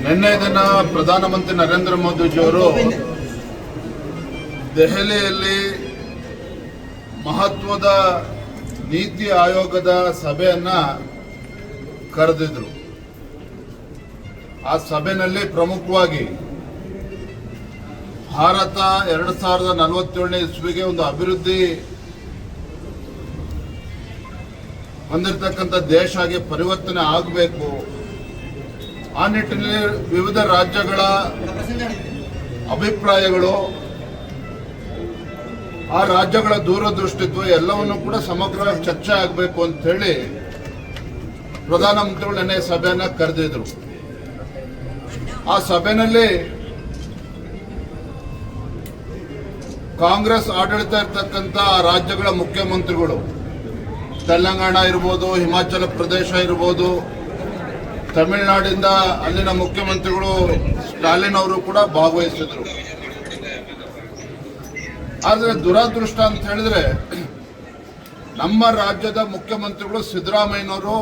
ನಿನ್ನೆ ದಿನ ಪ್ರಧಾನಮಂತ್ರಿ ನರೇಂದ್ರ ಮೋದಿಜಿಯವರು ದೆಹಲಿಯಲ್ಲಿ ಮಹತ್ವದ ನೀತಿ ಆಯೋಗದ ಸಭೆಯನ್ನ ಕರೆದಿದ್ರು. ಆ ಸಭೆಯಲ್ಲಿ ಪ್ರಮುಖವಾಗಿ ಭಾರತ 2047ನೇ ಇಸ್ವಿಗೆ ಒಂದು ಅಭಿವೃದ್ಧಿ ಹೊಂದಿರತಕ್ಕಂಥ ದೇಶ ಆಗಿ ಪರಿವರ್ತನೆ ಆಗಬೇಕು. ಆ ನಿಟ್ಟಿನಲ್ಲಿ ವಿವಿಧ ರಾಜ್ಯಗಳ ಅಭಿಪ್ರಾಯಗಳು, ಆ ರಾಜ್ಯಗಳ ದೂರದೃಷ್ಟಿತ್ವ ಎಲ್ಲವನ್ನು ಕೂಡ ಸಮಗ್ರವಾಗಿ ಚರ್ಚೆ ಆಗಬೇಕು ಅಂತ ಹೇಳಿ ಪ್ರಧಾನಮಂತ್ರಿಗಳು ನಿನ್ನೆ ಸಭೆಯನ್ನ ಕರೆದಿದ್ರು. ಆ ಸಭೆಯಲ್ಲಿ ಕಾಂಗ್ರೆಸ್ ಆಡಳಿತ ಇರತಕ್ಕಂಥ ರಾಜ್ಯಗಳ ಮುಖ್ಯಮಂತ್ರಿಗಳು, ತೆಲಂಗಾಣ ಇರ್ಬೋದು, ಹಿಮಾಚಲ ಪ್ರದೇಶ ಇರ್ಬೋದು, ತಮಿಳುನಾಡಿಂದ ಅಲ್ಲಿನ ಮುಖ್ಯಮಂತ್ರಿಗಳು ಸ್ಟಾಲಿನ್ ಅವರು ಕೂಡ ಭಾಗವಹಿಸಿದ್ರು. ಆದರೆ ದುರದೃಷ್ಟ ಅಂತ ಹೇಳಿದ್ರೆ ನಮ್ಮ ರಾಜ್ಯದ ಮುಖ್ಯಮಂತ್ರಿಗಳು ಸಿದ್ದರಾಮಯ್ಯನವರು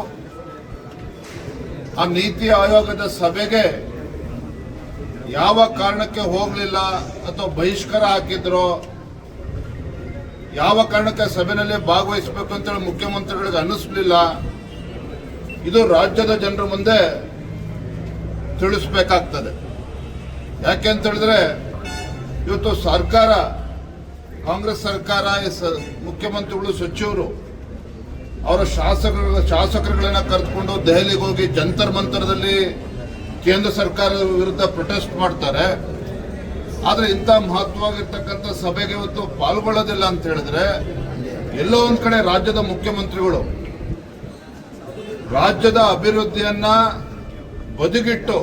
ಆ ನೀತಿ ಆಯೋಗದ ಸಭೆಗೆ ಯಾವ ಕಾರಣಕ್ಕೆ ಹೋಗಲಿಲ್ಲ ಅಥವಾ ಬಹಿಷ್ಕಾರ ಹಾಕಿದ್ರು, ಯಾವ ಕಾರಣಕ್ಕೆ ಸಭೆಯಲ್ಲಿ ಭಾಗವಹಿಸಬೇಕು ಅಂತೇಳಿ ಮುಖ್ಯಮಂತ್ರಿಗಳಿಗೆ ಅನ್ನಿಸ್ಲಿಲ್ಲ. ಇದು ರಾಜ್ಯದ ಜನರ ಮುಂದೆ ತಿಳಿಸಬೇಕಾಗ್ತದೆ. ಯಾಕೆ ಅಂತ ಹೇಳಿದ್ರೆ ಇವತ್ತು ಸರ್ಕಾರ, ಕಾಂಗ್ರೆಸ್ ಸರ್ಕಾರ, ಮುಖ್ಯಮಂತ್ರಿಗಳು, ಸಚಿವರು ಅವರ ಶಾಸಕರುಗಳನ್ನ ಕರೆದುಕೊಂಡು ದೆಹಲಿಗೆ ಹೋಗಿ ಜಂತರ್ ಮಂತರದಲ್ಲಿ ಕೇಂದ್ರ ಸರ್ಕಾರದ ವಿರುದ್ಧ ಪ್ರೊಟೆಸ್ಟ್ ಮಾಡ್ತಾರೆ. ಆದರೆ ಇಂಥ ಮಹತ್ವವಾಗಿರ್ತಕ್ಕಂಥ ಸಭೆಗೆ ಇವತ್ತು ಪಾಲ್ಗೊಳ್ಳೋದಿಲ್ಲ ಅಂತ ಹೇಳಿದ್ರೆ ಎಲ್ಲೋ ಒಂದ್ ಕಡೆ ರಾಜ್ಯದ ಮುಖ್ಯಮಂತ್ರಿಗಳು ರಾಜ್ಯದ ಅಭಿವೃದ್ಧಿಯನ್ನ ಬದಿಗಿಟ್ಟು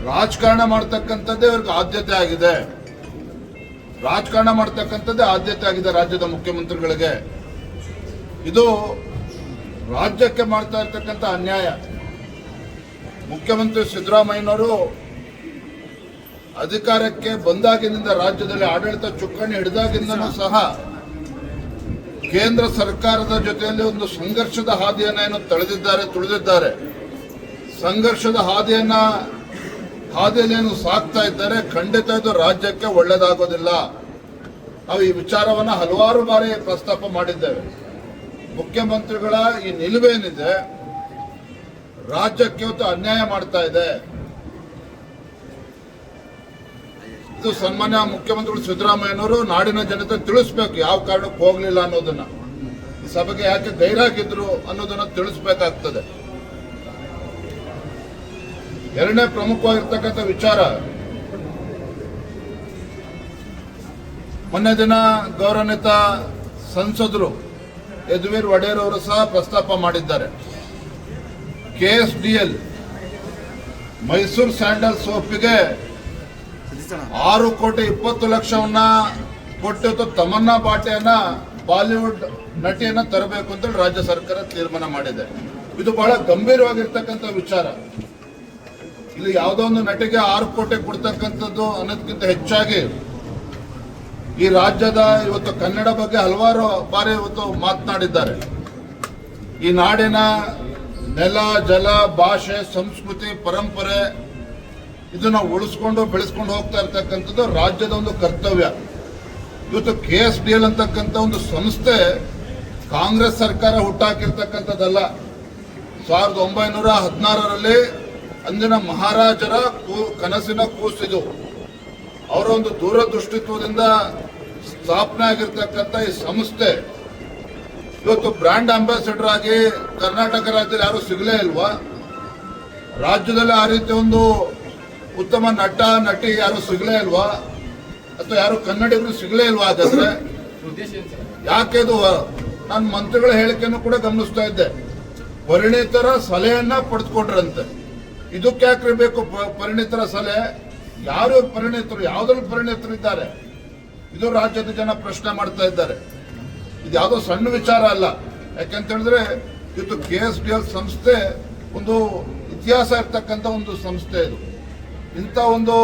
ರಾಜಕಾರಣ ಮಾಡ್ತಕ್ಕಂಥದ್ದೇ ಇವ್ರಿಗೆ ಆದ್ಯತೆ ಆಗಿದೆ. ರಾಜಕಾರಣ ಮಾಡ್ತಕ್ಕಂಥದ್ದೇ ಆದ್ಯತೆ ಆಗಿದೆ ರಾಜ್ಯದ ಮುಖ್ಯಮಂತ್ರಿಗಳಿಗೆ. ಇದು ರಾಜ್ಯಕ್ಕೆ ಮಾಡ್ತಾ ಇರ್ತಕ್ಕಂಥ ಅನ್ಯಾಯ. ಮುಖ್ಯಮಂತ್ರಿ ಸಿದ್ದರಾಮಯ್ಯನವರು ಅಧಿಕಾರಕ್ಕೆ ಬಂದಾಗಿನಿಂದ ರಾಜ್ಯದಲ್ಲಿ ಆಡಳಿತ ಚುಕ್ಕಾಣಿ ಹಿಡಿದಾಗಿಂದನೂ ಸಹ ಕೇಂದ್ರ ಸರ್ಕಾರದ ಜೊತೆಯಲ್ಲಿ ಒಂದು ಸಂಘರ್ಷದ ಹಾದಿಯನ್ನ ಏನು ತುಳಿದಿದ್ದಾರೆ. ಸಂಘರ್ಷದ ಹಾದಿಯಲ್ಲಿ ಏನು ಸಾಕ್ತಾ ಇದ್ದಾರೆ. ಖಂಡಿತ ಇದು ರಾಜ್ಯಕ್ಕೆ ಒಳ್ಳೆಯದಾಗೋದಿಲ್ಲ. ನಾವು ಈ ವಿಚಾರವನ್ನ ಹಲವಾರು ಬಾರಿ ಪ್ರಸ್ತಾಪ ಮಾಡಿದ್ದೇವೆ. ಮುಖ್ಯಮಂತ್ರಿಗಳ ಈ ನಿಲುವೇನಿದೆ ರಾಜ್ಯಕ್ಕೆ ಇವತ್ತು ಅನ್ಯಾಯ ಮಾಡ್ತಾ ಇದೆ. ಇದು ಸನ್ಮಾನ್ಯ ಮುಖ್ಯಮಂತ್ರಿಗಳು ಸಿದ್ದರಾಮಯ್ಯನವರು ನಾಡಿನ ಜನತೆ ತಿಳಿಸ್ಬೇಕು ಯಾವ ಕಾರಣಕ್ಕೆ ಹೋಗಲಿಲ್ಲ ಅನ್ನೋದನ್ನ, ಈ ಸಭೆಗೆ ಯಾಕೆ ಗೈರಾಗಿದ್ರು ಅನ್ನೋದನ್ನ ತಿಳಿಸ್ಬೇಕಾಗ್ತದೆ. ಎರಡನೇ ಪ್ರಮುಖವಾಗಿರ್ತಕ್ಕಂಥ ವಿಚಾರ, ಮೊನ್ನೆ ದಿನ ಗೌರವಾನ್ವಿತ ಸಂಸದರು ಯದುವೀರ್ ಒಡೆಯರ್ ಅವರು ಸಹ ಪ್ರಸ್ತಾಪ ಮಾಡಿದ್ದಾರೆ. KSDL ಮೈಸೂರು ಸ್ಯಾಂಡಲ್ ಸೋಪಿಗೆ 6,20,00,000 ಕೊಟ್ಟು ತಮನ್ನಾ ಬಾಟೆಯನ್ನ ಬಾಲಿವುಡ್ ನಟಿಯನ್ನ ತರಬೇಕು ಅಂತ ರಾಜ್ಯ ಸರ್ಕಾರ ತೀರ್ಮಾನ ಮಾಡಿದೆ. ಇದು ಬಹಳ ಗಂಭೀರವಾಗಿರ್ತಕ್ಕಂಥ ವಿಚಾರ. ಇಲ್ಲಿ ಯಾವುದೋ ಒಂದು ನಟಿಗೆ 6 ಕೋಟಿ ಕೊಡ್ತಕ್ಕಂಥದ್ದು ಅನ್ನೋದಕ್ಕಿಂತ ಹೆಚ್ಚಾಗಿ ಈ ರಾಜ್ಯದ ಇವತ್ತು ಕನ್ನಡ ಬಗ್ಗೆ ಹಲವಾರು ಬಾರಿ ಇವತ್ತು ಮಾತನಾಡಿದ್ದಾರೆ. ಈ ನಾಡಿನ ನೆಲ, ಜಲ, ಭಾಷೆ, ಸಂಸ್ಕೃತಿ, ಪರಂಪರೆ ಇದನ್ನ ಉಳಿಸ್ಕೊಂಡು ಬೆಳೆಸ್ಕೊಂಡು ಹೋಗ್ತಾ ಇರ್ತಕ್ಕಂಥದ್ದು ರಾಜ್ಯದ ಒಂದು ಕರ್ತವ್ಯ. ಇವತ್ತು KSDL ಅಂತಕ್ಕಂಥ ಒಂದು ಸಂಸ್ಥೆ ಕಾಂಗ್ರೆಸ್ ಸರ್ಕಾರ ಹುಟ್ಟಾಕಿರ್ತಕ್ಕಂಥದ್ದಲ್ಲ. 1916ರಲ್ಲಿ ಅಂದಿನ ಮಹಾರಾಜರ ಕನಸಿನ ಕೂಸಿದು. ಅವರ ಒಂದು ದೂರದೃಷ್ಟಿತ್ವದಿಂದ ಸ್ಥಾಪನೆ ಆಗಿರ್ತಕ್ಕಂಥ ಈ ಸಂಸ್ಥೆ ಇವತ್ತು ಬ್ರ್ಯಾಂಡ್ ಅಂಬಾಸಿಡರ್ ಆಗಿ ಕರ್ನಾಟಕ ರಾಜ್ಯದಲ್ಲಿ ಯಾರು ಸಿಗಲೇ ಇಲ್ವಾ? ರಾಜ್ಯದಲ್ಲಿ ಆ ರೀತಿ ಒಂದು ಉತ್ತಮ ನಟ, ನಟಿ ಯಾರು ಸಿಗಲೇ ಇಲ್ವಾ? ಅಥವಾ ಯಾರು ಕನ್ನಡಿಗರು ಸಿಗಲೇ ಇಲ್ವಾ? ಹಾಗಾದ್ರೆ ಯಾಕೆ ಇದು? ನಾನು ಮಂತ್ರಿಗಳ ಹೇಳಿಕೆಯನ್ನು ಕೂಡ ಗಮನಿಸ್ತಾ ಇದ್ದೆ. ಪರಿಣಿತರ ಸಲಹೆಯನ್ನ ಪಡೆದುಕೊಂಡ್ರಂತೆ. ಇದಕ್ಕೆ ಯಾಕ್ರಿ ಬೇಕು ಪರಿಣಿತರ ಸಲಹೆ? ಯಾರು ಪರಿಣಿತರು? ಯಾವ್ದ್ರಲ್ಲಿ ಪರಿಣಿತರು ಇದ್ದಾರೆ? ಇದು ರಾಜ್ಯದ ಜನ ಪ್ರಶ್ನೆ ಮಾಡ್ತಾ ಇದ್ದಾರೆ. ಇದು ಯಾವುದೋ ಸಣ್ಣ ವಿಚಾರ ಅಲ್ಲ. ಯಾಕೆಂತ ಹೇಳಿದ್ರೆ ಇವತ್ತು KSDL ಸಂಸ್ಥೆ ಒಂದು ಇತಿಹಾಸ ಇರ್ತಕ್ಕಂಥ ಒಂದು ಸಂಸ್ಥೆ. ಇದು ಇಂಥ ಒಂದು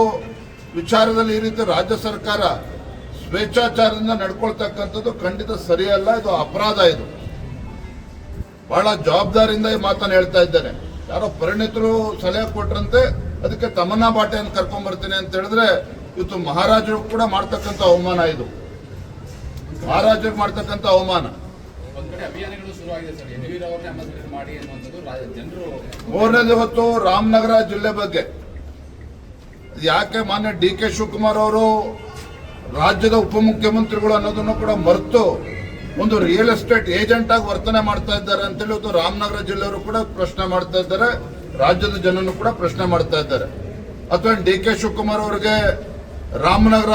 ವಿಚಾರದಲ್ಲಿ ಈ ರೀತಿ ರಾಜ್ಯ ಸರ್ಕಾರ ಸ್ವೇಚ್ಛಾಚಾರದಿಂದ ನಡ್ಕೊಳ್ತಕ್ಕಂಥದ್ದು ಖಂಡಿತ ಸರಿಯಲ್ಲ. ಇದು ಅಪರಾಧ. ಇದು ಬಹಳ ಜವಾಬ್ದಾರಿಯಿಂದ ಈ ಮಾತನ್ನು ಹೇಳ್ತಾ ಇದ್ದೇನೆ. ಯಾರೋ ಪರಿಣಿತರು ಸಲಹೆ ಕೊಟ್ರಂತೆ, ಅದಕ್ಕೆ ತಮನ್ನಾ ಬಾಟೆಯನ್ನು ಕರ್ಕೊಂಡ್ ಬರ್ತೀನಿ ಅಂತ ಹೇಳಿದ್ರೆ ಇವತ್ತು ಮಹಾರಾಜರು ಕೂಡ ಮಾಡ್ತಕ್ಕಂಥ ಅವಮಾನ ಇದು. ಮಹಾರಾಜರು ಮಾಡ್ತಕ್ಕಂಥ ಅವಮಾನ. ಒಂದ್ ಕಡೆ ಅಭಿಯಾನಗಳು ಶುರುವಾಗಿದೆ ಸರ್, ಯಡಿಯೂರಪ್ಪ ಅವರನ್ನೇ ಅಮರ್ಷಣೆ ಮಾಡಿ ಅನ್ನುವಂಥದ್ದು ಜನರು. ಮೂರನೇದು ಇವತ್ತು ರಾಮನಗರ ಜಿಲ್ಲೆ ಬಗ್ಗೆ ಯಾಕೆ ಮಾನ್ಯ DK ಶಿವಕುಮಾರ್ ಅವರು ರಾಜ್ಯದ ಉಪಮುಖ್ಯಮಂತ್ರಿಗಳು ಅನ್ನೋದನ್ನು ಕೂಡ ಮರೆತು ಒಂದು ರಿಯಲ್ ಎಸ್ಟೇಟ್ ಏಜೆಂಟ್ ಆಗಿ ವರ್ತನೆ ಮಾಡ್ತಾ ಇದ್ದಾರೆ ಅಂತೇಳಿ ಇವತ್ತು ರಾಮನಗರ ಜಿಲ್ಲೆಯವರು ಕೂಡ ಪ್ರಶ್ನೆ ಮಾಡ್ತಾ ಇದ್ದಾರೆ, ರಾಜ್ಯದ ಜನನು ಕೂಡ ಪ್ರಶ್ನೆ ಮಾಡ್ತಾ ಇದ್ದಾರೆ. ಅಥವಾ DK ಶಿವಕುಮಾರ್ ಅವರಿಗೆ ರಾಮನಗರ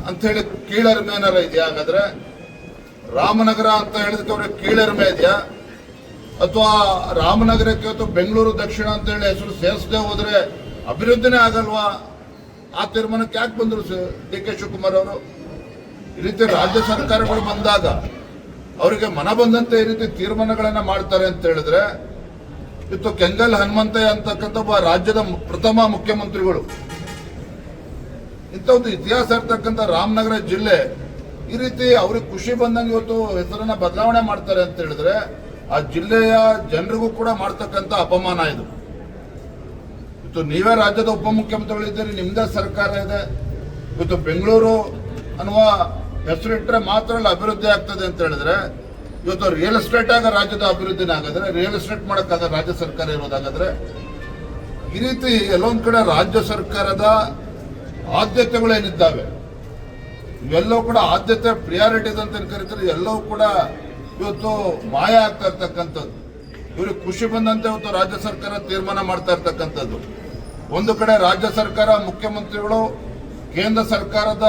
ಅಂತ ಹೇಳಿ ಕೀಳರಿಮೆ ಏನಾರ ಇದೆಯಾ? ಹಾಗಾದ್ರೆ ರಾಮನಗರ ಅಂತ ಹೇಳಿದಕ್ಕೆ ಅವ್ರಿಗೆ ಕೀಳರಿಮೆ ಇದೆಯಾ? ಅಥವಾ ರಾಮನಗರಕ್ಕೆ ಇವತ್ತು ಬೆಂಗಳೂರು ದಕ್ಷಿಣ ಅಂತ ಹೇಳಿ ಹೆಸರು ಸೇರಿಸದೆ ಹೋದ್ರೆ ಅಭಿವೃದ್ಧಿನೇ ಆಗಲ್ವಾ? ಆ ತೀರ್ಮಾನಕ್ಕೆ ಯಾಕೆ ಬಂದರು DK ಶಿವಕುಮಾರ್ ಅವರು? ಈ ರೀತಿ ರಾಜ್ಯ ಸರ್ಕಾರಗಳು ಬಂದಾಗ ಅವರಿಗೆ ಮನ ಬಂದಂತೆ ಈ ರೀತಿ ತೀರ್ಮಾನಗಳನ್ನ ಮಾಡ್ತಾರೆ ಅಂತ ಹೇಳಿದ್ರೆ, ಇವತ್ತು ಕೆಂಗಲ್ ಹನುಮಂತಯ್ಯ ಅಂತಕ್ಕಂಥ ಒಬ್ಬ ರಾಜ್ಯದ ಪ್ರಥಮ ಮುಖ್ಯಮಂತ್ರಿಗಳು, ಇಂಥ ಒಂದು ಇತಿಹಾಸ ಇರ್ತಕ್ಕಂಥ ರಾಮನಗರ ಜಿಲ್ಲೆ ಈ ರೀತಿ ಅವ್ರಿಗೆ ಖುಷಿ ಬಂದಂಗೆ ಇವತ್ತು ಹೆಸರನ್ನ ಬದಲಾವಣೆ ಮಾಡ್ತಾರೆ ಅಂತ ಹೇಳಿದ್ರೆ ಆ ಜಿಲ್ಲೆಯ ಜನರಿಗೂ ಕೂಡ ಮಾಡ್ತಕ್ಕಂಥ ಅಪಮಾನ ಇದು. ಇವತ್ತು ನೀವೇ ರಾಜ್ಯದ ಉಪಮುಖ್ಯಮಂತ್ರಿಗಳಿದ್ದೀರಿ, ನಿಮ್ದೇ ಸರ್ಕಾರ ಇದೆ. ಇವತ್ತು ಬೆಂಗಳೂರು ಅನ್ನುವ ಹೆಸರಿಟ್ಟರೆ ಮಾತ್ರ ಅಲ್ಲಿ ಅಭಿವೃದ್ಧಿ ಆಗ್ತದೆ ಅಂತ ಹೇಳಿದ್ರೆ, ಇವತ್ತು ರಿಯಲ್ ಎಸ್ಟೇಟ್ ಆಗ ರಾಜ್ಯದ ಅಭಿವೃದ್ಧಿನ ಆಗಾದ್ರೆ, ರಿಯಲ್ ಎಸ್ಟೇಟ್ ಮಾಡಕ್ಕಾಗ ರಾಜ್ಯ ಸರ್ಕಾರ ಇರೋದಾಗಾದ್ರೆ, ಈ ರೀತಿ ಎಲ್ಲೊಂದ್ ಕಡೆ ರಾಜ್ಯ ಸರ್ಕಾರದ ಆದ್ಯತೆಗಳೇನಿದ್ದಾವೆ ಇವೆಲ್ಲವೂ ಕೂಡ ಆದ್ಯತೆ ಪ್ರಿಯಾರಿಟೀಸ್ ಅಂತ ಕರೀತಾರೆ, ಎಲ್ಲವೂ ಕೂಡ ಇವತ್ತು ಮಾಯ ಆಗ್ತಾ ಇರ್ತಕ್ಕಂಥದ್ದು. ಇವ್ರಿಗೆ ಖುಷಿ ಬಂದಂತೆ ಇವತ್ತು ರಾಜ್ಯ ಸರ್ಕಾರ ತೀರ್ಮಾನ ಮಾಡ್ತಾ ಇರ್ತಕ್ಕಂಥದ್ದು. ಒಂದು ಕಡೆ ರಾಜ್ಯ ಸರ್ಕಾರ ಮುಖ್ಯಮಂತ್ರಿಗಳು ಕೇಂದ್ರ ಸರ್ಕಾರದ